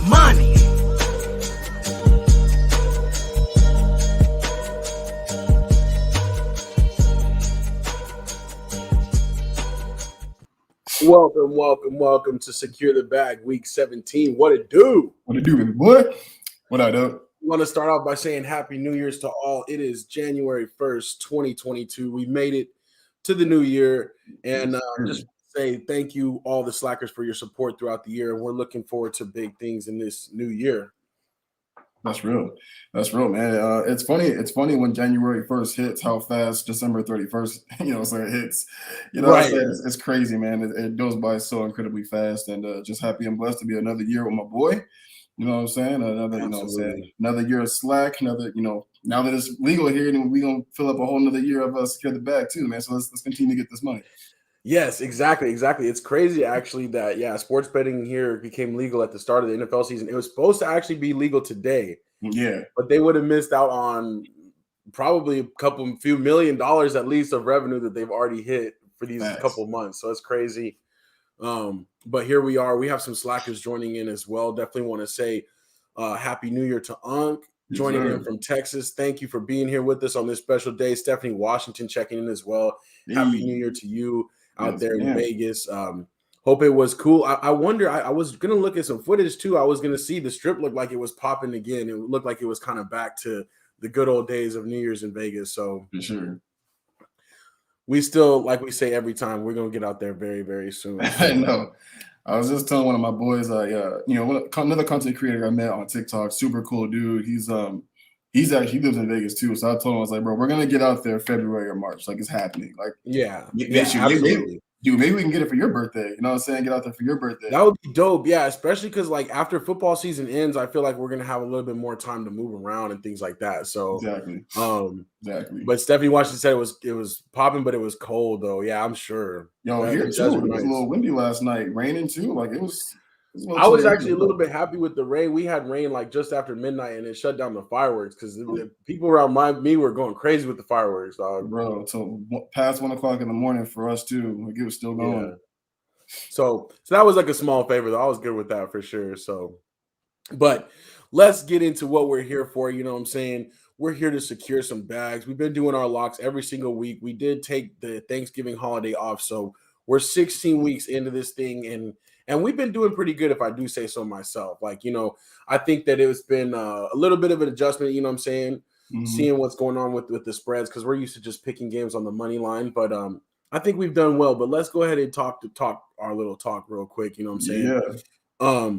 money. Welcome to Secure the Bag Week 17. What it do? What it do, baby boy? What I do? I want to start off by saying Happy New Year's to all. It is January 1st, 2022. We made it to the new year. And just say thank you, all the slackers, for your support throughout the year. And we're looking forward to big things in this new year. That's real, man. It's funny when January 1st hits, how fast December 31st, it hits. Right. It's crazy, man. It goes by so incredibly fast, and just happy and blessed to be another year with my boy. You know what I'm saying? Another year of slack. Now that it's legal here, and we're gonna fill up a whole another year of Secure the Bag too, man. So let's continue to get this money. Yes, exactly. It's crazy, actually, that sports betting here became legal at the start of the NFL season. It was supposed to actually be legal today. Yeah, but they would have missed out on probably a few $1 million at least of revenue that they've already hit for these couple months. So it's crazy. But here we are. We have some slackers joining in as well. Definitely want to say Happy New Year to Unc joining in from Texas. Thank you for being here with us on this special day. Stephanie Washington checking in as well. Happy New Year to you out there in Vegas. Hope it was cool. I wonder, I was going to look at some footage too. I was going to see the strip looked like it was popping again. It looked like it was kind of back to the good old days of New Year's in Vegas. So for sure. We still, like we say every time, we're going to get out there very, very soon. I know. I was just telling one of my boys, another content creator I met on TikTok, super cool dude. He lives in Vegas too. So I told him, I was like, bro, we're gonna get out there February or March. Like, it's happening. Like, absolutely. Dude, maybe we can get it for your birthday. You know what I'm saying? Get out there for your birthday. That would be dope. Yeah, especially because after football season ends, I feel like we're gonna have a little bit more time to move around and things like that. So exactly. But Stephanie Washington said it was popping, but it was cold though. Yeah, I'm sure. Here too. It was a little windy last night, raining too. Like it was. I was actually a little bit happy with the rain. We had rain just after midnight, and it shut down the fireworks because the people around me were going crazy with the fireworks, dog. Bro, so past 1 o'clock in the morning for us too. Like it was still going. Yeah. So that was like a small favor, though. I was good with that for sure. So, but let's get into what we're here for. You know what I'm saying? We're here to secure some bags. We've been doing our locks every single week. We did take the Thanksgiving holiday off, so we're 16 weeks into this thing, and we've been doing pretty good, if I do say so myself. I think that it's been a little bit of an adjustment, you know what I'm saying, seeing what's going on with the spreads, because we're used to just picking games on the money line. But I think we've done well. But let's go ahead and talk our little talk real quick, you know what I'm saying? Yeah.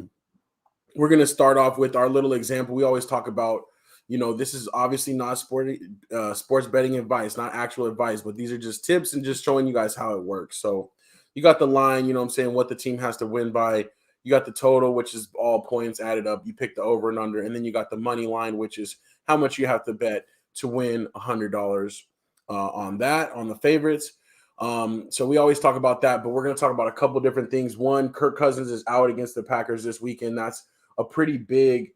We're going to start off with our little example. We always talk about, this is obviously not sports betting advice, not actual advice, but these are just tips and just showing you guys how it works. So you got the line, you know what I'm saying, what the team has to win by. You got the total, which is all points added up. You pick the over and under, and then you got the money line, which is how much you have to bet to win $100 on the favorites. So we always talk about that, but we're going to talk about a couple different things. One, Kirk Cousins is out against the Packers this weekend. That's a pretty big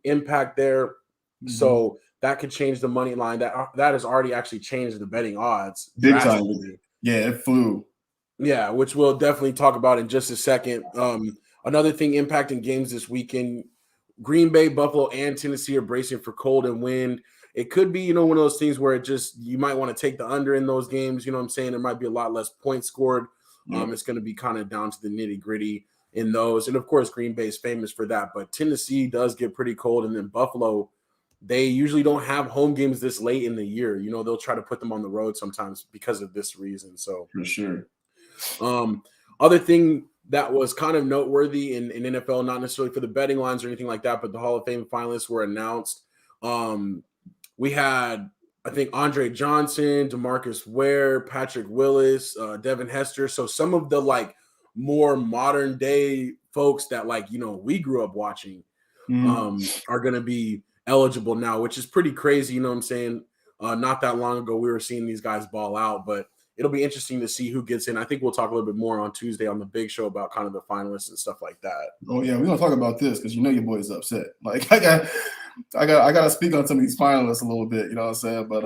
impact there. So that could change the money line. That has already actually changed the betting odds. Big time. Yeah, it flew. Yeah, which we'll definitely talk about in just a second. Another thing impacting games this weekend, Green Bay, Buffalo, and Tennessee are bracing for cold and wind. It could be, one of those things where you might want to take the under in those games. You know what I'm saying? There might be a lot less points scored. It's going to be kind of down to the nitty-gritty in those. And, of course, Green Bay is famous for that. But Tennessee does get pretty cold. And then Buffalo, they usually don't have home games this late in the year. They'll try to put them on the road sometimes because of this reason. So for sure. Other thing that was kind of noteworthy in NFL, not necessarily for the betting lines or anything like that, but the Hall of Fame finalists were announced. We had, I think, Andre Johnson, DeMarcus Ware, Patrick Willis, Devin Hester. So some of the more modern day folks that we grew up watching are going to be eligible now, which is pretty crazy. You know what I'm saying? Not that long ago, we were seeing these guys ball out, but it'll be interesting to see who gets in. I think we'll talk a little bit more on Tuesday on the big show about kind of the finalists and stuff like that. Oh yeah, we're gonna talk about this because your boy's upset. Like I I gotta speak on some of these finalists a little bit, you know what I'm saying? But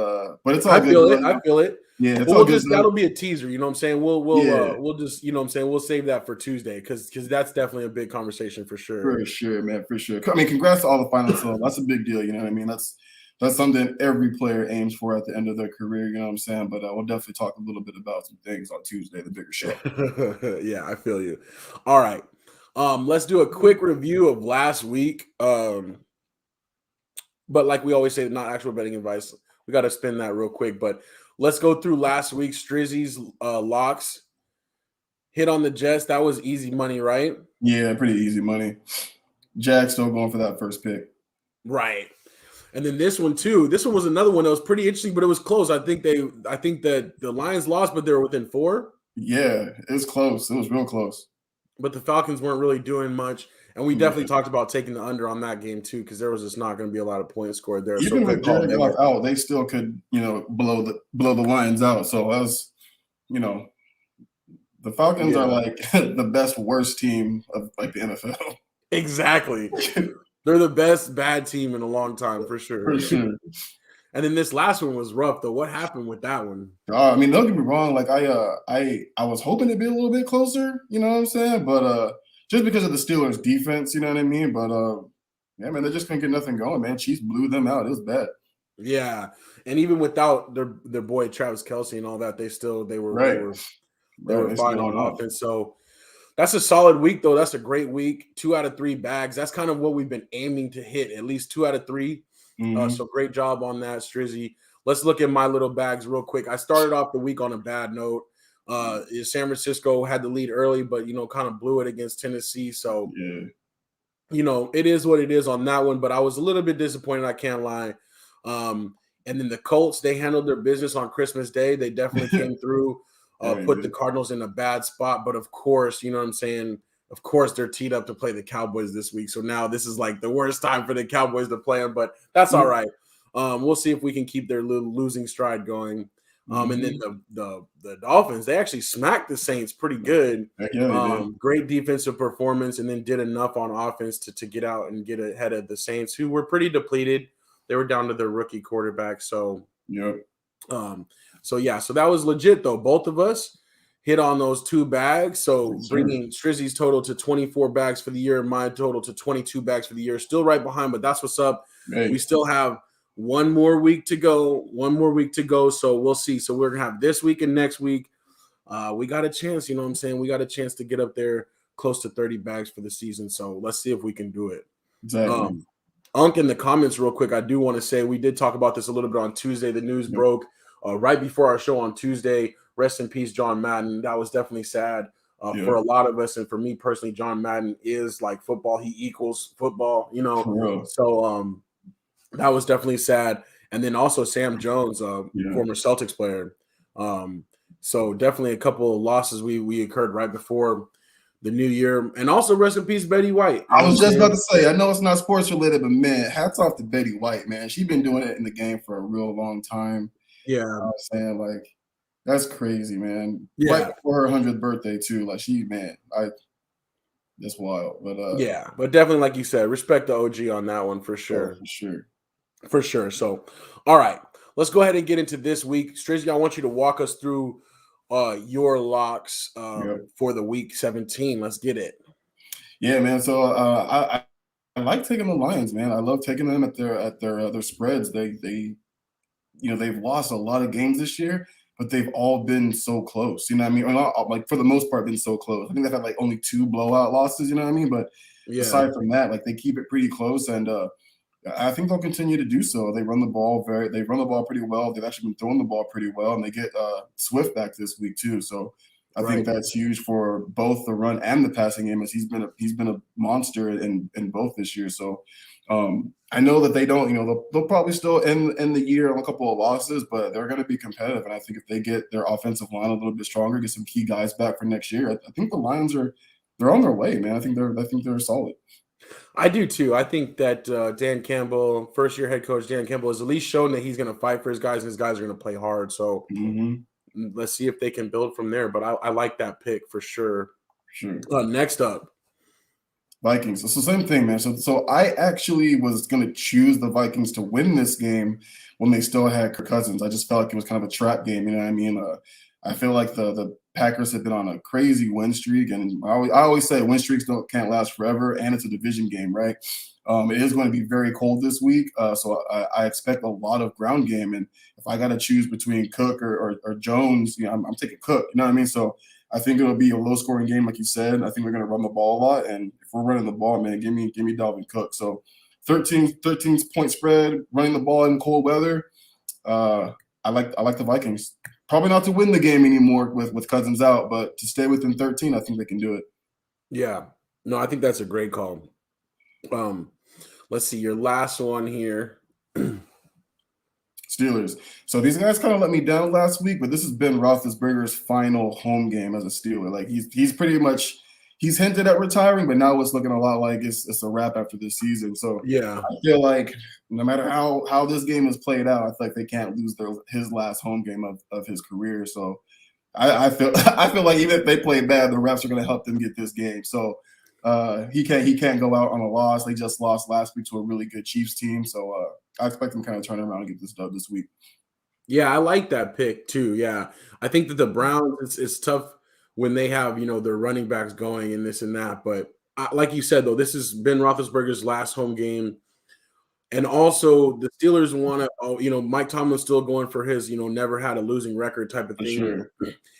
it's all I good feel though. it. I feel it. Yeah, it's But all good though. that'll be a teaser, you know what I'm saying? Yeah, We'll just, you know what I'm saying, we'll save that for Tuesday because that's definitely a big conversation for sure. for sure, man, for sure. I mean, congrats to all the finalists though. That's a big deal, you know what I mean? That's something every player aims for at the end of their career, you know what I'm saying? But we'll definitely talk a little bit about some things on Tuesday, the bigger show. Yeah, I feel you. All right. Let's do a quick review of last week. But like we always say, not actual betting advice. We got to spin that real quick. But let's go through last week's Strizzy's locks. Hit on the Jets. That was easy money, right? Yeah, pretty easy money. Jack still going for that first pick. Right. And then this one too. This one was another one that was pretty interesting, but it was close. I think that the Lions lost, but they were within 4. Yeah, it was close. It was real close. But the Falcons weren't really doing much. And we definitely Yeah. talked about taking the under on that game too, because there was just not going to be a lot of points scored there. So Even good with call Jared there. Goff out, they still could, blow the Lions out. So that was, the Falcons are like the best worst team of like the NFL. Exactly. They're the best bad team in a long time for sure. For sure. And then this last one was rough though. What happened with that one? I mean, don't get me wrong. Like I was hoping to be a little bit closer. You know what I'm saying? But just because of the Steelers' defense, you know what I mean. But yeah, man, they just couldn't get nothing going. Man, Chiefs blew them out. It was bad. Yeah, and even without their boy Travis Kelce and all that, they were fine on offense. So that's a solid week though. That's a great week. 2 out of 3 bags. That's kind of what we've been aiming to hit. At least 2 out of 3. So great job on that, Strizzy. Let's look at my little bags real quick. I started off the week on a bad note. San Francisco had the lead early, but kind of blew it against Tennessee. So it is what it is on that one. But I was a little bit disappointed. I can't lie. And then the Colts, they handled their business on Christmas Day. They definitely came through, put the Cardinals in a bad spot. But of course, you know what I'm saying? Of course, they're teed up to play the Cowboys this week. So now this is like the worst time for the Cowboys to play them, but that's all right. We'll see if we can keep their little losing stride going. And then the Dolphins, they actually smacked the Saints pretty good. Great defensive performance, and then did enough on offense to get out and get ahead of the Saints, who were pretty depleted. They were down to their rookie quarterback. So, so that was legit though. Both of us hit on those 2 bags. So bringing Strizzy's total to 24 bags for the year, my total to 22 bags for the year. Still right behind, but that's what's up. Hey. We still have one more week to go. So we'll see. So we're gonna have this week and next week. We got a chance, you know what I'm saying? We got a chance to get up there close to 30 bags for the season. So let's see if we can do it. Exactly. Unk, in the comments real quick, I do want to say we did talk about this a little bit on Tuesday. The news broke right before our show on Tuesday. Rest in peace, John Madden. That was definitely sad for a lot of us. And for me personally, John Madden is like football. He equals football, So that was definitely sad. And then also Sam Jones, former Celtics player. So definitely a couple of losses we occurred right before the new year. And also rest in peace, Betty White. I was just about to say, I know it's not sports related, but man, hats off to Betty White, man. She's been doing it in the game for a real long time. Yeah. You know what I'm saying? Like, that's crazy, man. Yeah. Right before her 100th birthday, too. Like, that's wild. But but definitely, like you said, respect the OG on that one for sure. For sure. So, all right, let's go ahead and get into this week. Strizzy, I want you to walk us through your locks for the week 17. Let's get it. Yeah, man. So I like taking the Lions, man. I love taking them at their spreads. They've lost a lot of games this year, but they've all been so close. You know what I mean? Or not, like for the most part, been so close. I think they've had like only 2 blowout losses. You know what I mean? But aside from that, like they keep it pretty close, and I think they'll continue to do so. They run the ball pretty well. They've actually been throwing the ball pretty well, and they get Swift back this week too. So I think that's huge for both the run and the passing game, as he's been a monster in both this year. So I know that they don't, they'll probably still end the year on a couple of losses, but they're going to be competitive. And I think if they get their offensive line a little bit stronger, get some key guys back for next year, I think the Lions they're on their way, man. I think they're solid. I do too. I think that Dan Campbell, first-year head coach Dan Campbell, has at least shown that he's going to fight for his guys, and his guys are going to play hard. So let's see if they can build from there. But I like that pick for sure. Sure. Next up, Vikings. So same thing, man. So I actually was gonna choose the Vikings to win this game when they still had Kirk Cousins. I just felt like it was kind of a trap game. You know what I mean? I feel like the Packers have been on a crazy win streak, and I always say win streaks can't last forever, and it's a division game, right? It is going to be very cold this week, so I expect a lot of ground game. And if I got to choose between Cook or Jones, you know, I'm taking Cook. You know what I mean? So I think it'll be a low scoring game, like you said. I think we're going to run the ball a lot, and if we're running the ball, man, give me Dalvin Cook. So 13 point spread, running the ball in cold weather. I like the Vikings. Probably not to win the game anymore with Cousins out, but to stay within 13, I think they can do it. Yeah, no, I think that's a great call. Let's see your last one here. Steelers. So these guys kind of let me down last week, but this has been Roethlisberger's final home game as a Steeler. Like he's pretty much he's hinted at retiring, but now it's looking a lot like it's a wrap after this season. So Yeah, I feel like no matter how this game is played out, I feel like they can't lose his last home game of his career. So I feel I feel like even if they play bad, the refs are going to help them get this game. So he can't go out on a loss. They just lost last week to a really good Chiefs team. So I expect them kind of turn around and get this dub this week. yeah, I like that pick too. Yeah, I think that the Browns it's tough when they have their running backs going and this and that. But like you said though, this has been Roethlisberger's last home game. And also, the Steelers want to, Mike Tomlin's still going for his, never had a losing record type of For thing. sure.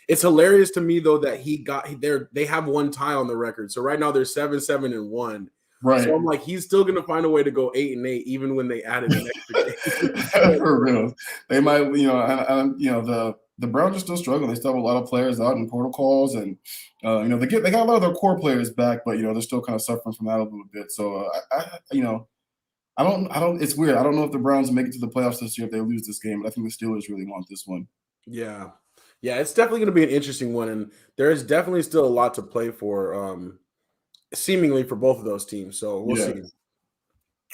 It's hilarious to me though that they have one tie on the record. So right now they're 7-7-1. Right. So I'm like, he's still gonna find a way to go 8-8, even when they added an extra game. For real, they might, the Browns are still struggling. They still have a lot of players out in protocols, and they got a lot of their core players back, but they're still kind of suffering from that a little bit. So I don't. It's weird. I don't know if the Browns make it to the playoffs this year if they lose this game, but I think the Steelers really want this one. Yeah, it's definitely going to be an interesting one, and there is definitely still a lot to play for, seemingly for both of those teams. So we'll see.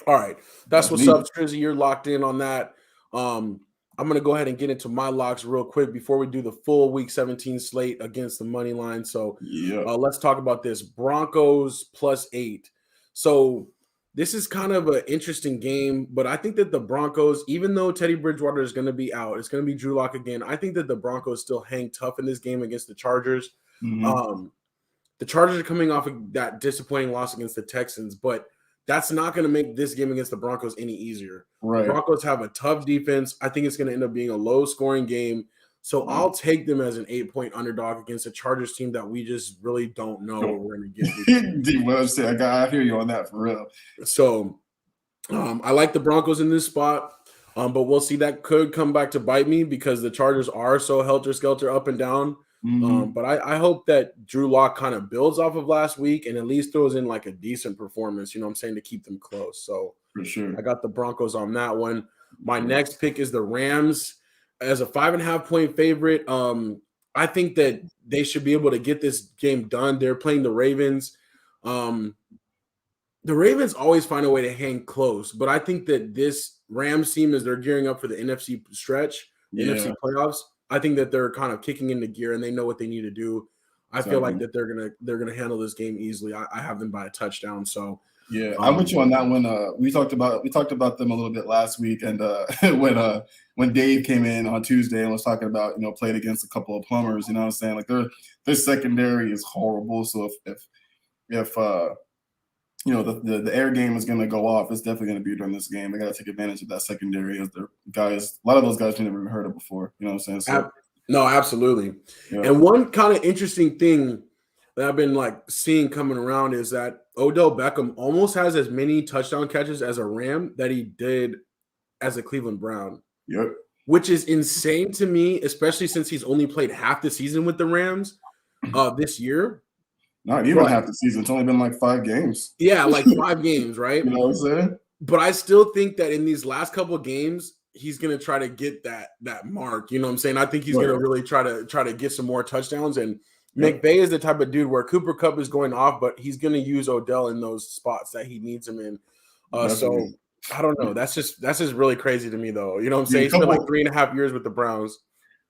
All right, that's what's up, Strizzy. You're locked in on that. I'm going to go ahead and get into my locks real quick before we do the full Week 17 slate against the money line. So let's talk about this. Broncos +8. So this is kind of an interesting game, but I think that the Broncos, even though Teddy Bridgewater is going to be out, it's going to be Drew Lock again. I think that the Broncos still hang tough in this game against the Chargers. Mm-hmm. The Chargers are coming off of that disappointing loss against the Texans, but that's not going to make this game against the Broncos any easier. Right. The Broncos have a tough defense. I think it's going to end up being a low-scoring game. So I'll take them as an 8-point underdog against a Chargers team that we just really don't know what we're going to get. Well, I hear you on that for real. So I like the Broncos in this spot, but we'll see. That could come back to bite me because the Chargers are so helter-skelter up and down. Mm-hmm. But I hope that Drew Lock kind of builds off of last week and at least throws in like a decent performance, you know what I'm saying, to keep them close. So for sure, I got the Broncos on that one. My next pick is the Rams as a 5.5-point favorite. I think that they should be able to get this game done. They're playing the Ravens. The Ravens always find a way to hang close, but I think that this Rams team, as they're gearing up for the NFC stretch, NFC playoffs, I think that they're kind of kicking into gear and they know what they need to do. I feel like that they're gonna handle this game easily. I have them by a touchdown. So yeah, I'm with you on that one. We talked about them a little bit last week, and when Dave came in on Tuesday and was talking about played against a couple of plumbers, you know what I'm saying? Like their secondary is horrible. So if the air game is going to go off, it's definitely going to be during this game. They got to take advantage of that secondary as their guys. A lot of those guys you never even heard of before. You know what I'm saying? So, no, absolutely. Yeah. And one kind of interesting thing that I've been seeing coming around is that Odell Beckham almost has as many touchdown catches as a Ram that he did as a Cleveland Brown. Yep. Which is insane to me, especially since he's only played half the season with the Rams this year. Not even half the season. It's only been like 5 games. Yeah, like 5 games, right? You know what I'm saying? But I still think that in these last couple of games, he's going to try to get that mark. You know what I'm saying? I think he's going to really try to get some more touchdowns. And McVay is the type of dude where Cooper Kupp is going off, but he's going to use Odell in those spots that he needs him in. So I don't know. That's just really crazy to me, though. You know what I'm saying? He's been like 3.5 years with the Browns.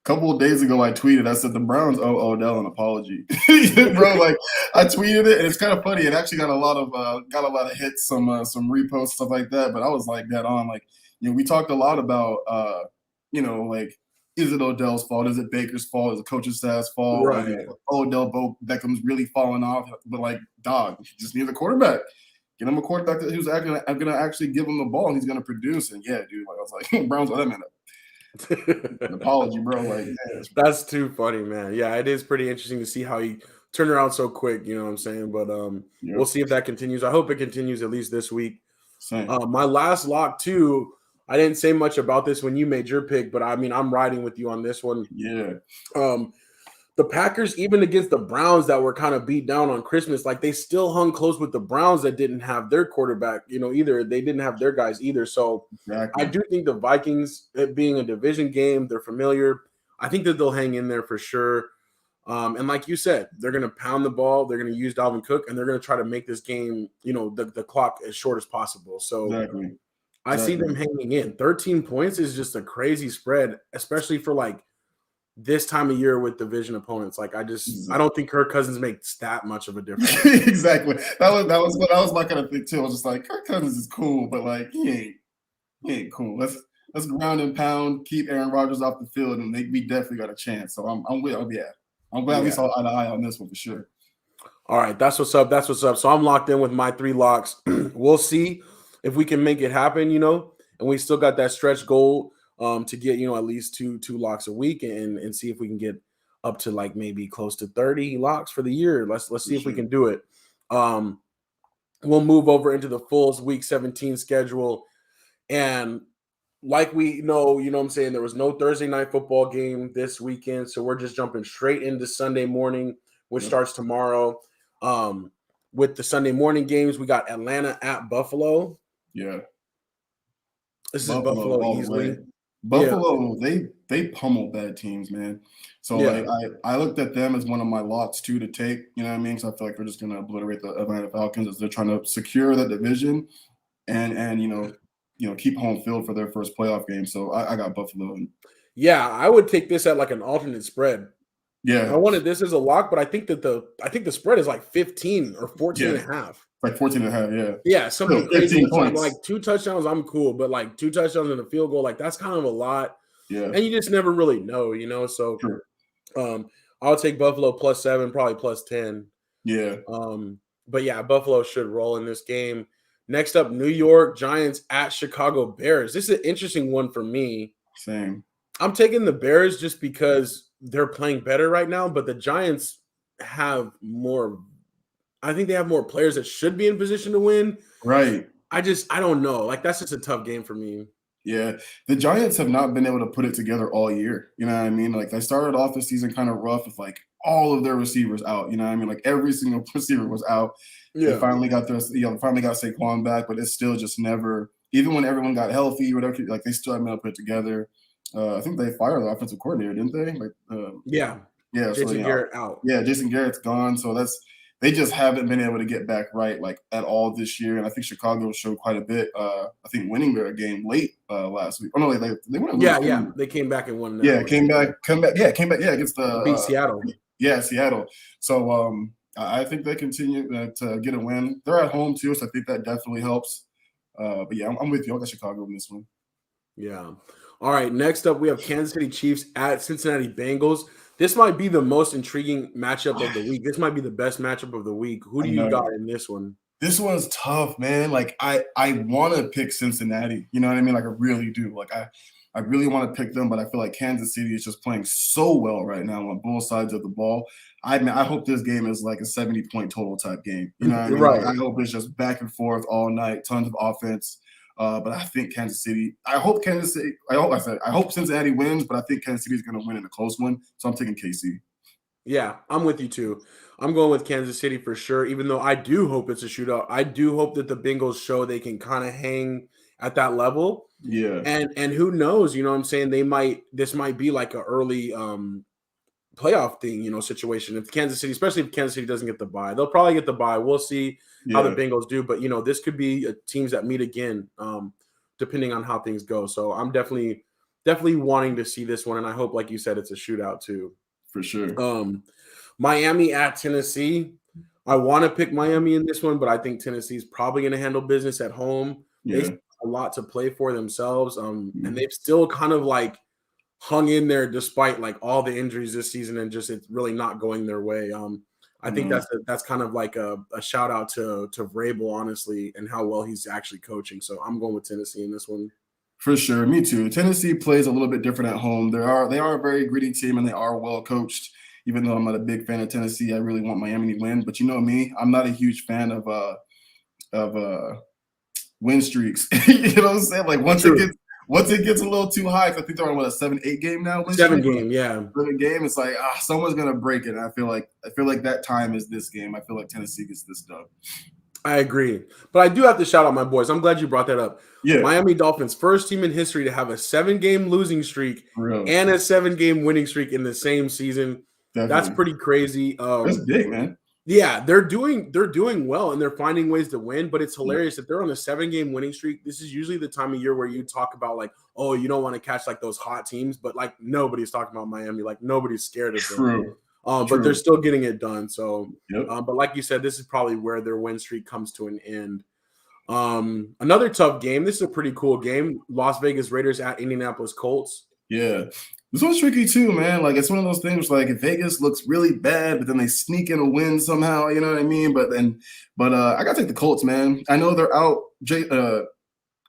couple of days ago, I tweeted. I said the Browns owe Odell an apology, bro. Like I tweeted it, and it's kind of funny. It actually got a lot of hits, some reposts, stuff like that. But I was like that on like we talked a lot about like is it Odell's fault? Is it Baker's fault? Is it coaching staff's fault? Right. Odell Beckham's really falling off. But like, dog, he just needs a quarterback. Get him a quarterback who's going to actually give him the ball and he's going to produce. And yeah, dude, like I was like, Browns, wait a minute. An apology, bro. Like, man, that's too funny, man. Yeah, it is pretty interesting to see how he turned around so quick. You know what I'm saying? But we'll see if that continues. I hope it continues at least this week. My last lock too. I didn't say much about this when you made your pick, but I mean, I'm riding with you on this one. Yeah. The Packers, even against the Browns that were kind of beat down on Christmas, like they still hung close with the Browns that didn't have their quarterback, either. They didn't have their guys either. So exactly. I do think the Vikings, it being a division game, they're familiar. I think that they'll hang in there for sure. And like you said, they're going to pound the ball. They're going to use Dalvin Cook, and they're going to try to make this game, the clock as short as possible. So exactly. I see them hanging in. 13 points is just a crazy spread, especially for like this time of year with division opponents. Like I don't think Kirk Cousins makes that much of a difference. Exactly. That was my kind of thing too. I was just like, Kirk Cousins is cool, but like he ain't cool. Let's ground and pound, keep Aaron Rodgers off the field, and we definitely got a chance. So I'm glad we saw eye to eye on this one for sure. All right, that's what's up. So I'm locked in with my 3 locks. We'll see if we can make it happen, and we still got that stretch goal to get, at least two locks a week and see if we can get up to like maybe close to 30 locks for the year. Let's see if we can do it. We'll move over into the full week 17 schedule. And like we know, what I'm saying, there was no Thursday night football game this weekend. So we're just jumping straight into Sunday morning, which starts tomorrow. With the Sunday morning games, we got Atlanta at Buffalo. Yeah. This is Buffalo easily. Buffalo, they pummel bad teams, man. So like I looked at them as one of my lots too to take, you know what I mean? So I feel like we're just gonna obliterate the Atlanta Falcons as they're trying to secure that division and keep home field for their first playoff game. So I got Buffalo. Yeah, I would take this at like an alternate spread. Yeah. I wanted this as a lock, but I think the spread is like 15 or 14 and a half. Like 14 and a half, yeah. Yeah, something crazy. Like 2 touchdowns, I'm cool. But like 2 touchdowns and a field goal, like that's kind of a lot. Yeah. And you just never really know, So sure. I'll take Buffalo +7, probably +10. Yeah. But yeah, Buffalo should roll in this game. Next up, New York Giants at Chicago Bears. This is an interesting one for me. Same. I'm taking the Bears just because they're playing better right now, but the Giants have more. I think they have more players that should be in position to win. Right. I don't know. Like, that's just a tough game for me. Yeah. The Giants have not been able to put it together all year. You know what I mean? Like, they started off the season kind of rough with, like, all of their receivers out. You know what I mean? Like, every single receiver was out. Yeah. They finally got Saquon back, but it's still just never – even when everyone got healthy, whatever, like, they still haven't been able to put it together. I think they fired the offensive coordinator, didn't they? Like, yeah. Jason Garrett out. Yeah, Jason Garrett's gone. So they just haven't been able to get back right, like, at all this year. And I think Chicago showed quite a bit. I think winning their game late last week. Oh no, they won. Yeah. They came back and won. Came back. Yeah, against the beat Seattle. Yeah, Seattle. So I think they continue to get a win. They're at home too, so I think that definitely helps. But yeah, I'm with you. I got Chicago in this one. Yeah. All right. Next up, we have Kansas City Chiefs at Cincinnati Bengals. This might be the most intriguing matchup of the week. This might be the best matchup of the week. Who do you got in this one? This one's tough, man. Like I want to pick Cincinnati. You know what I mean? Like I really do. Like I really want to pick them, but I feel like Kansas City is just playing so well right now on both sides of the ball. I hope this game is like a 70-point total type game. You know what I mean? Right. Like, I hope it's just back and forth all night, tons of offense. But I think Kansas City. I hope Cincinnati wins, but I think Kansas City is going to win in a close one. So I'm taking KC. Yeah, I'm with you too. I'm going with Kansas City for sure. Even though I do hope it's a shootout, I do hope that the Bengals show they can kind of hang at that level. Yeah, and who knows? You know what I'm saying? This might be like an early playoff thing, situation. If Kansas City, especially if Kansas City doesn't get the bye, they'll probably get the bye. We'll see how the Bengals do, but this could be teams that meet again, depending on how things go. So I'm definitely definitely wanting to see this one, and I hope, like you said, it's a shootout too. For sure. Miami at Tennessee. I want to pick Miami in this one, but I think Tennessee's probably going to handle business at home. They Yeah. have a lot to play for themselves, and Mhm. they've still kind of like hung in there despite like all the injuries this season and just it's really not going their way. I think that's kind of like a shout out to Vrabel, honestly, and how well he's actually coaching. So I'm going with Tennessee in this one. For sure, me too. Tennessee plays a little bit different at home. They are a very gritty team and they are well coached. Even though I'm not a big fan of Tennessee, I really want Miami to win. But you know me, I'm not a huge fan of win streaks. You know what I'm saying? Like once it gets a little too high, I think they're on a 7-8 game now. Win 7 streak, game, yeah. 7 game. It's like someone's gonna break it. And I feel like that time is this game. I feel like Tennessee gets this done. I agree. But I do have to shout out my boys. I'm glad you brought that up. Yeah. Miami Dolphins, first team in history to have a 7-game losing streak and a 7-game winning streak in the same season. Definitely. That's pretty crazy. That's big, man. Yeah, they're doing well and they're finding ways to win, but it's hilarious that they're on a 7-game winning streak. This is usually the time of year where you talk about like, oh, you don't want to catch like those hot teams, but like nobody's talking about Miami. Like nobody's scared of them. True. But they're still getting it done. So, yep. But like you said, this is probably where their win streak comes to an end. Another tough game. This is a pretty cool game. Las Vegas Raiders at Indianapolis Colts. Yeah. This one's tricky too, man. Like it's one of those things like if Vegas looks really bad, but then they sneak in a win somehow, you know what I mean? But I gotta take the Colts, man. I know they're out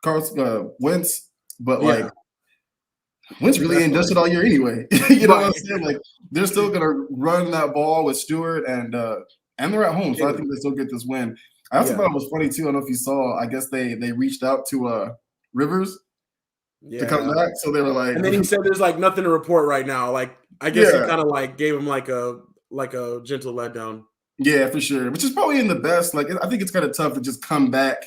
Carson Wentz, but like Wentz really ain't done it all year anyway. You know what I'm saying? Like they're still gonna run that ball with Stewart and they're at home, so I think they still get this win. I also thought it was funny too. I don't know if you saw. I guess they reached out to Rivers to come back, so they were like. And then he said, "There's like nothing to report right now." Like I guess he kind of like gave him like a gentle letdown. Yeah, for sure. Which is probably in the best. Like I think it's kind of tough to just come back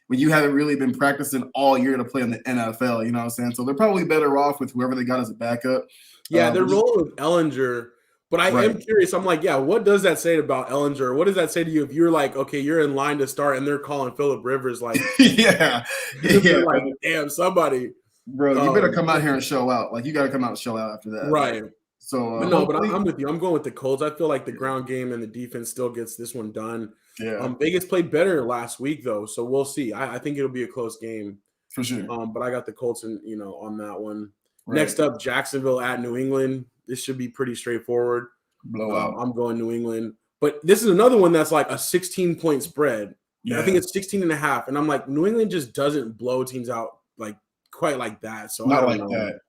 when you haven't really been practicing all year to play in the NFL. You know what I'm saying? So they're probably better off with whoever they got as a backup. Yeah, they're rolling with Ellinger. But I am curious. I'm like, what does that say about Ellinger? What does that say to you if you're like, okay, you're in line to start and they're calling Phillip Rivers like, like, damn, somebody. Bro, you better come out here and show out. Like, you got to come out and show out after that. Right. So, but I'm with you. I'm going with the Colts. I feel like the ground game and the defense still gets this one done. Yeah. Vegas played better last week, though. So we'll see. I think it'll be a close game. For sure. But I got the Colts on that one. Right. Next up, Jacksonville at New England. This should be pretty straightforward. Blowout. I'm going New England. But this is another one that's like a 16-point spread. Yeah. I think it's 16.5. And I'm like, New England just doesn't blow teams out like quite like that. So not like that.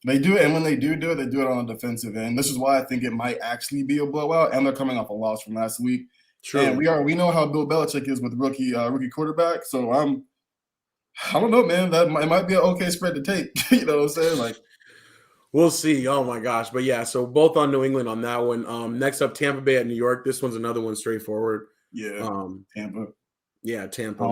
They do it, and when they do it, they do it on the defensive end. This is why I think it might actually be a blowout. And they're coming off a loss from last week. True. And we know how Bill Belichick is with rookie quarterback. So I don't know, man. It might be an okay spread to take. You know what I'm saying? Like. We'll see. Oh my gosh. But yeah, so both on New England on that one. Next up, Tampa Bay at New York. This one's another one straightforward. Yeah. Tampa. Yeah, Tampa.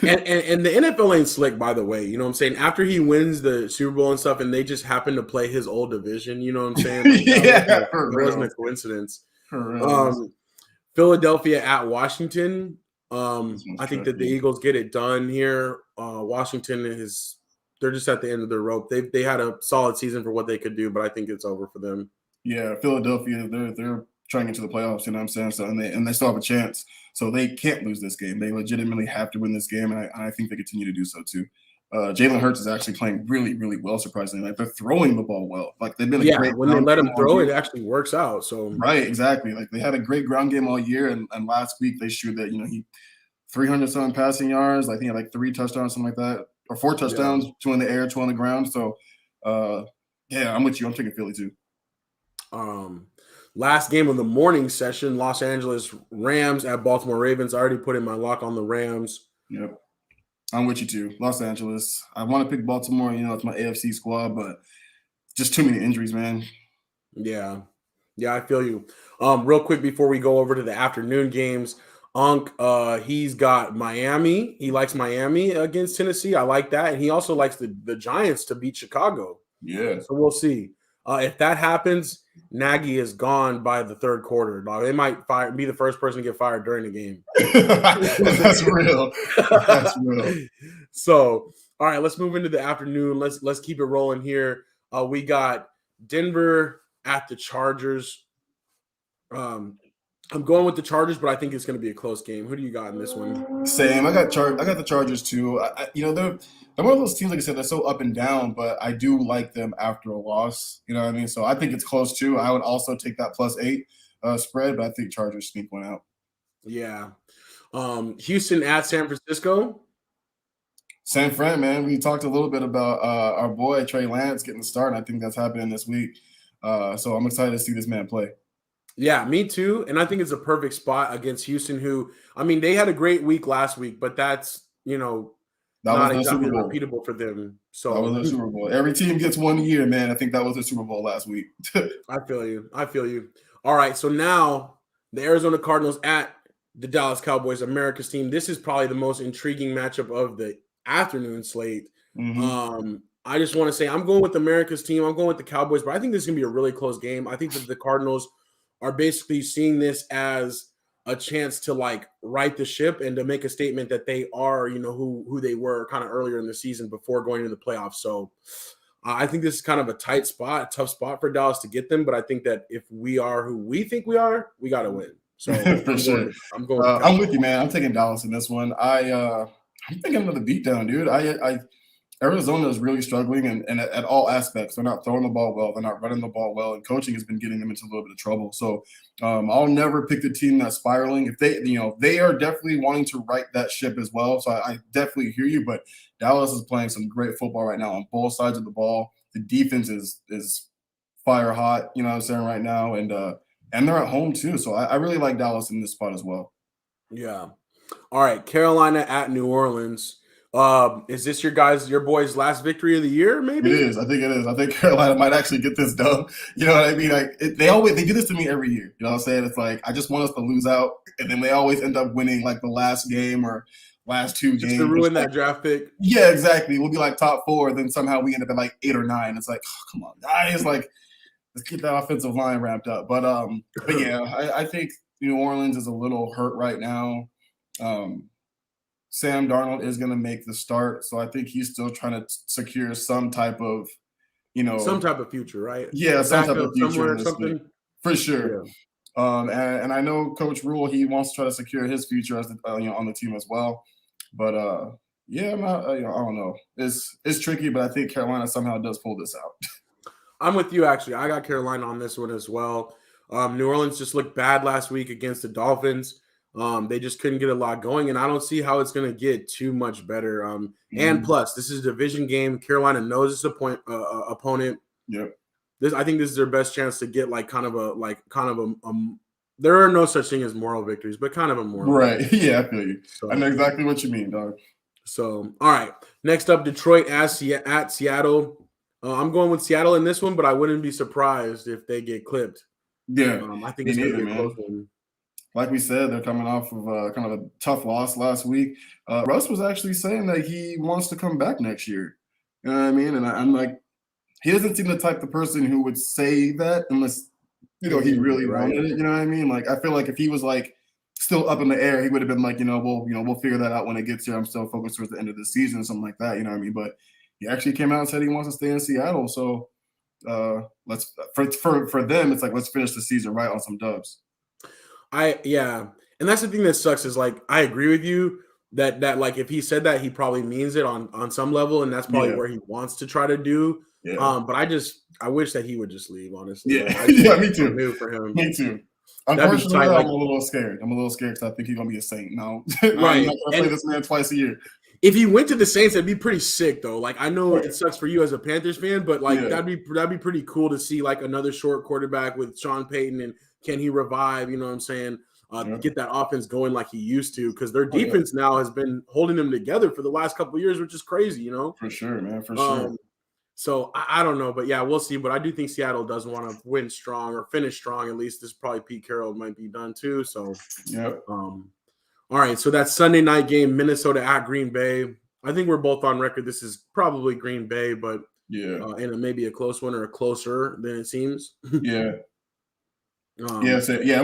and the NFL ain't slick, by the way. You know what I'm saying? After he wins the Super Bowl and stuff, and they just happen to play his old division, you know what I'm saying? Like, it wasn't a coincidence. Philadelphia at Washington. I think that the Eagles get it done here. Washington they're just at the end of their rope. They had a solid season for what they could do, but I think it's over for them. Yeah, Philadelphia, they're trying to get to the playoffs, you know what I'm saying? So and they still have a chance. So they can't lose this game. They legitimately have to win this game, and I think they continue to do so too. Jalen Hurts is actually playing really, really well, surprisingly. Like they're throwing the ball well. Like they've been great when they let him throw, it actually works out. So right, exactly. Like they had a great ground game all year, and last week they showed that he 300-something passing yards. I think he had like 3 touchdowns, something like that. Or 4 touchdowns, 2 in the air, 2 on the ground. So, I'm with you. I'm taking Philly too. Last game of the morning session, Los Angeles Rams at Baltimore Ravens. I already put in my lock on the Rams. Yep. I'm with you too. Los Angeles. I want to pick Baltimore. It's my AFC squad, but just too many injuries, man. Yeah, I feel you. Real quick before we go over to the afternoon games, he's got Miami. He likes Miami against Tennessee. I like that. And he also likes the Giants to beat Chicago. Yeah. So we'll see. If that happens, Nagy is gone by the third quarter. They might be the first person to get fired during the game. That's real. That's real. So All right, let's move into the afternoon. Let's keep it rolling here. We got Denver at the Chargers. Um, I'm going with the Chargers, but I think it's going to be a close game. Who do you got in this one? Same. I got the Chargers too. They're one of those teams, like I said, they're so up and down, but I do like them after a loss. You know what I mean? So I think it's close too. I would also take that +8 spread, but I think Chargers sneak one out. Yeah. Houston at San Francisco. San Fran, man. We talked a little bit about our boy Trey Lance getting the start. And I think that's happening this week. So I'm excited to see this man play. Yeah, me too. And I think it's a perfect spot against Houston, who, I mean, they had a great week last week, but that's, That was not their exactly Super Bowl. repeatable for them. That was So their Super Bowl. Every team gets one a year, man. I think that was their Super Bowl last week. I feel you. I feel you. All right. So now the Arizona Cardinals at the Dallas Cowboys, America's team. This is probably the most intriguing matchup of the afternoon slate. I just want to say I'm going with America's team. I'm going with the Cowboys, but I think this is going to be a really close game. I think that the Cardinals are basically seeing this as a chance to like right the ship and to make a statement that they are, who they were kind of earlier in the season before going into the playoffs. So I think this is kind of a tight spot, a tough spot for Dallas to get them. But I think that if we are who we think we are, we got to win. So For sure. I'm going with I'm with you, man. I'm taking Dallas in this one. I'm thinking another beatdown, dude. Arizona is really struggling and at all aspects. They're not throwing the ball well. They're not running the ball well, and coaching has been getting them into a little bit of trouble. So I'll never pick the team that's spiraling. If they are definitely wanting to right that ship as well. So I definitely hear you. But Dallas is playing some great football right now on both sides of the ball. The defense is fire hot. You know what I'm saying right now, and they're at home too. So I really like Dallas in this spot as well. Yeah. All right, Carolina at New Orleans. Is this your boys' last victory of the year? Maybe it is. I think it is. I think Carolina might actually get this done. You know what I mean? Like they do this to me every year. You know what I'm saying? It's like I just want us to lose out, and then they always end up winning like the last game or last two just games. to ruin that draft pick. Yeah, exactly. We'll be like top 4, then somehow we end up at like 8 or 9. It's like, oh, come on, guys! Like let's get that offensive line ramped up. But yeah, I think New Orleans is a little hurt right now. Sam Darnold is going to make the start, so I think he's still trying to secure some type of, some type of future, right? Yeah, some type of future or something. For sure. Yeah. And I know Coach Rule, he wants to try to secure his future as on the team as well. But yeah, I'm not, I don't know. It's tricky, but I think Carolina somehow does pull this out. I'm with you, actually. I got Carolina on this one as well. New Orleans just looked bad last week against the Dolphins. They just couldn't get a lot going, and I don't see how it's going to get too much better. And plus, this is a division game. Carolina knows this opponent. Yep. I think this is their best chance to get there are no such thing as moral victories, but kind of a moral. Right. Victory. Yeah, I feel you. So, I know exactly what you mean, dog. So, all right. Next up, Detroit at Seattle. I'm going with Seattle in this one, but I wouldn't be surprised if they get clipped. Yeah. I think it's going to be a close one. Like we said, they're coming off of kind of a tough loss last week. Russ was actually saying that he wants to come back next year. You know what I mean? And I'm like, he doesn't seem the type of person who would say that unless, he really wanted it. You know what I mean? Like, I feel like if he was like still up in the air, he would have been like, we'll figure that out when it gets here. I'm still focused towards the end of the season, something like that. You know what I mean? But he actually came out and said he wants to stay in Seattle. So let's for them, it's like, let's finish the season right on some dubs. And that's the thing that sucks is like I agree with you that like if he said that, he probably means it on some level, and that's probably where he wants to try to do. Yeah. But I wish that he would just leave, honestly. Yeah, yeah, me too. For him. Me too. Unfortunately, I'm a little scared. because I think he's gonna be a Saint. No, right. I play this man twice a year. If he went to the Saints, that'd be pretty sick, though. Like I know it sucks for you as a Panthers fan, but like that'd be pretty cool to see like another short quarterback with Sean Payton, and can he revive? You know what I'm saying? Get that offense going like he used to, because their defense now has been holding them together for the last couple of years, which is crazy, For sure, man, for sure. So I don't know, but yeah, we'll see. But I do think Seattle does want to win strong or finish strong. At least this probably Pete Carroll might be done too. So all right, so that Sunday night game, Minnesota at Green Bay. I think we're both on record. This is probably Green Bay, but and it may be a close one or a closer than it seems. I'm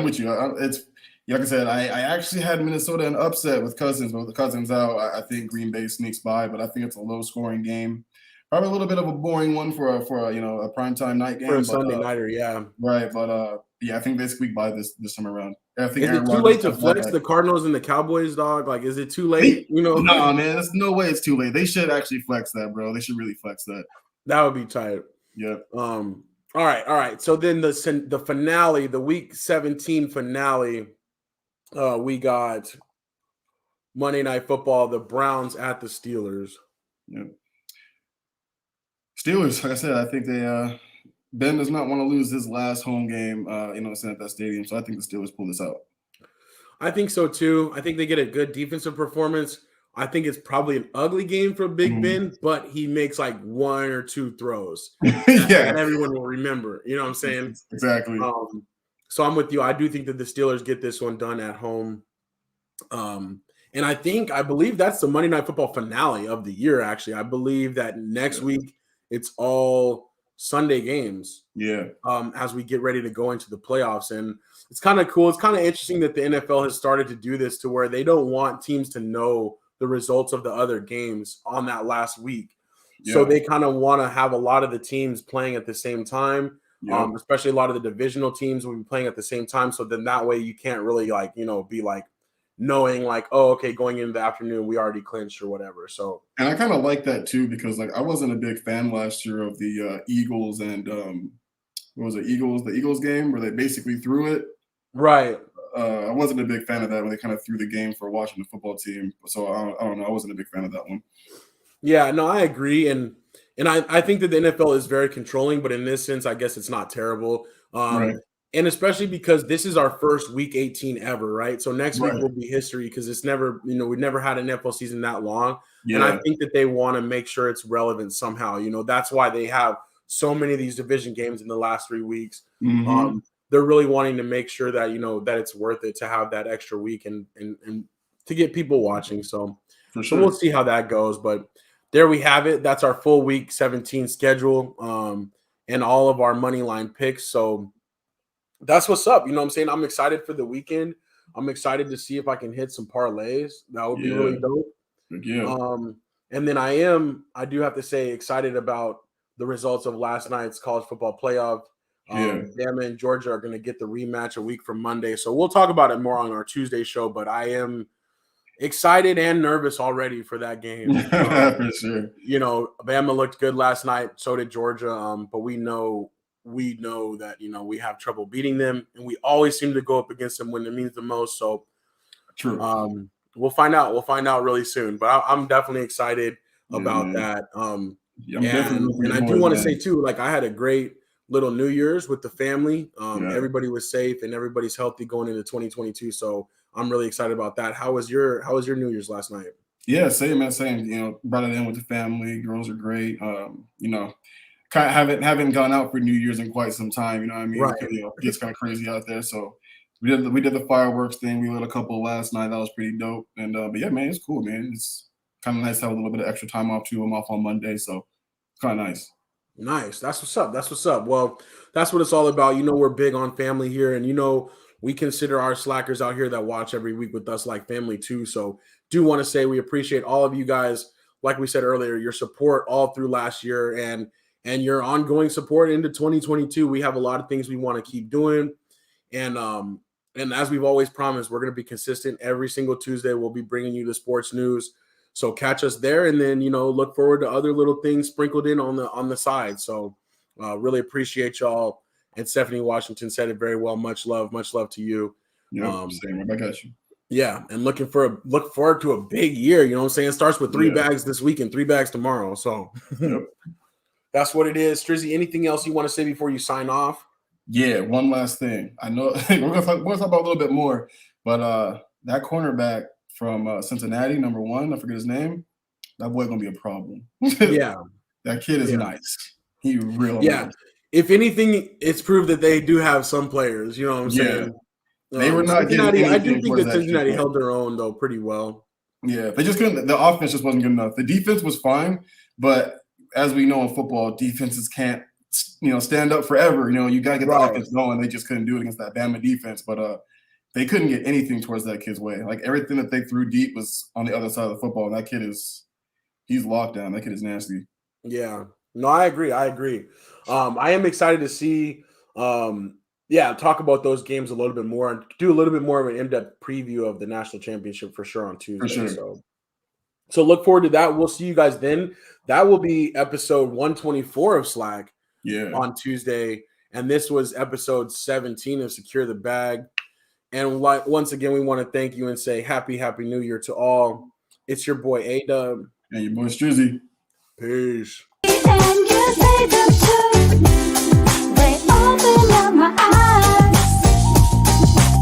with you. like I said, I actually had Minnesota an upset with Cousins, but with the Cousins out, I think Green Bay sneaks by, but I think it's a low scoring game. Probably a little bit of a boring one for a a primetime night For a game, but Sunday nighter, yeah. right, but yeah, I think they squeak by this time around. I think Is Aaron it too Rodgers late to comes back. flex the Cardinals and the Cowboys, dog? Like, is it too They, late? You know, no, man, there's no way it's too late. They should actually flex that, bro. They should really flex that. that would be tight. Yeah. All right. So then the finale, the Week 17 finale, we got Monday Night Football, the Browns at the Steelers. Yeah. Steelers, like I said, I think they Ben does not want to lose his last home game, at that stadium. So I think the Steelers pull this out. I think so too. I think they get a good defensive performance. I think it's probably an ugly game for Big Ben, but he makes like one or two throws that everyone will remember. You know what I'm saying? Exactly. So I'm with you. I do think that the Steelers get this one done at home. And I believe that's the Monday Night Football finale of the year, actually. I believe that next week it's all Sunday games. Yeah. As we get ready to go into the playoffs. And it's kind of cool. It's kind of interesting that the NFL has started to do this to where they don't want teams to know the results of the other games on that last week. Yeah. So they kind of want to have a lot of the teams playing at the same time. Especially a lot of the divisional teams will be playing at the same time. So then that way you can't really be like knowing like, oh, okay, going into the afternoon, we already clinched or whatever. So, and I kind of like that too, because like I wasn't a big fan last year of the Eagles and what was it, the Eagles game where they basically threw it. Right. I wasn't a big fan of that when they kind of threw the game for watching the football team. So I don't know. I wasn't a big fan of that one. Yeah, no, I agree. And I think that the NFL is very controlling, but in this sense, I guess it's not terrible. Right. And especially because this is our first Week 18 ever, right? So next week will be history because it's never, we've never had an NFL season that long. Yeah. And I think that they want to make sure it's relevant somehow. That's why they have so many of these division games in the last 3 weeks. Mm-hmm. They're really wanting to make sure that, that it's worth it to have that extra week and to get people watching. So, for sure. So we'll see how that goes. But there we have it. That's our full Week 17 schedule and all of our money line picks. So that's what's up. You know what I'm saying? I'm excited for the weekend. I'm excited to see if I can hit some parlays. That would be really dope. Yeah. And then I do have to say, excited about the results of last night's college football playoff. Bama and Georgia are going to get the rematch a week from Monday. So we'll talk about it more on our Tuesday show, but I am excited and nervous already for that game. For sure. Bama looked good last night. So did Georgia. But we know that, we have trouble beating them, and we always seem to go up against them when it means the most. So true. We'll find out. We'll find out really soon, but I'm definitely excited about that. And I do want to say too, like I had a great little New Year's with the family. Everybody was safe and everybody's healthy going into 2022. So I'm really excited about that. How was your New Year's last night? Yeah, same, man. Same. Brought it in with the family. Girls are great. Kind of haven't gone out for New Year's in quite some time. You know what I mean? Right. It gets kind of crazy out there. So we did the fireworks thing. We lit a couple last night. That was pretty dope. And but yeah, man, it's cool, man. It's kind of nice to have a little bit of extra time off too. I'm off on Monday, so it's kind of nice. Nice. That's what's up. That's what's up. Well, that's what it's all about. We're big on family here, and we consider our slackers out here that watch every week with us like family too. So do want to say we appreciate all of you guys. Like we said earlier, your support all through last year and your ongoing support into 2022. We have a lot of things we want to keep doing. And as we've always promised, we're going to be consistent every single Tuesday. We'll be bringing you the sports news. So catch us there, and then look forward to other little things sprinkled in on the side. So really appreciate y'all. And Stephanie Washington said it very well. Much love to you. Yeah, same. I got you. Yeah, and look forward to a big year. You know what I'm saying? It starts with 3 bags this week and 3 bags tomorrow. So that's what it is. Strizzy, anything else you want to say before you sign off? Yeah, one last thing. I know we're gonna talk about a little bit more, but that cornerback from Cincinnati, number 1, I forget his name. That boy gonna be a problem. Yeah, that kid is nice. He real nice. If anything, it's proved that they do have some players. You know what I'm saying? They were not Cincinnati. getting I do think that Cincinnati held their own though pretty well. Yeah, they just couldn't. The offense just wasn't good enough. The defense was fine, but as we know in football, defenses can't stand up forever. You got to get the offense going. They just couldn't do it against that Bama defense. But they couldn't get anything towards that kid's way. Like everything that they threw deep was on the other side of the football. And that kid he's locked down. That kid is nasty. Yeah. No, I agree. I am excited to see talk about those games a little bit more and do a little bit more of an in-depth preview of the national championship for sure on Tuesday. For sure. So look forward to that. We'll see you guys then. That will be episode 124 of Slack on Tuesday. And this was episode 17 of Secure the Bag. And once again, we want to thank you and say happy New Year to all. It's your boy AW. And your boy Strizzy. Peace.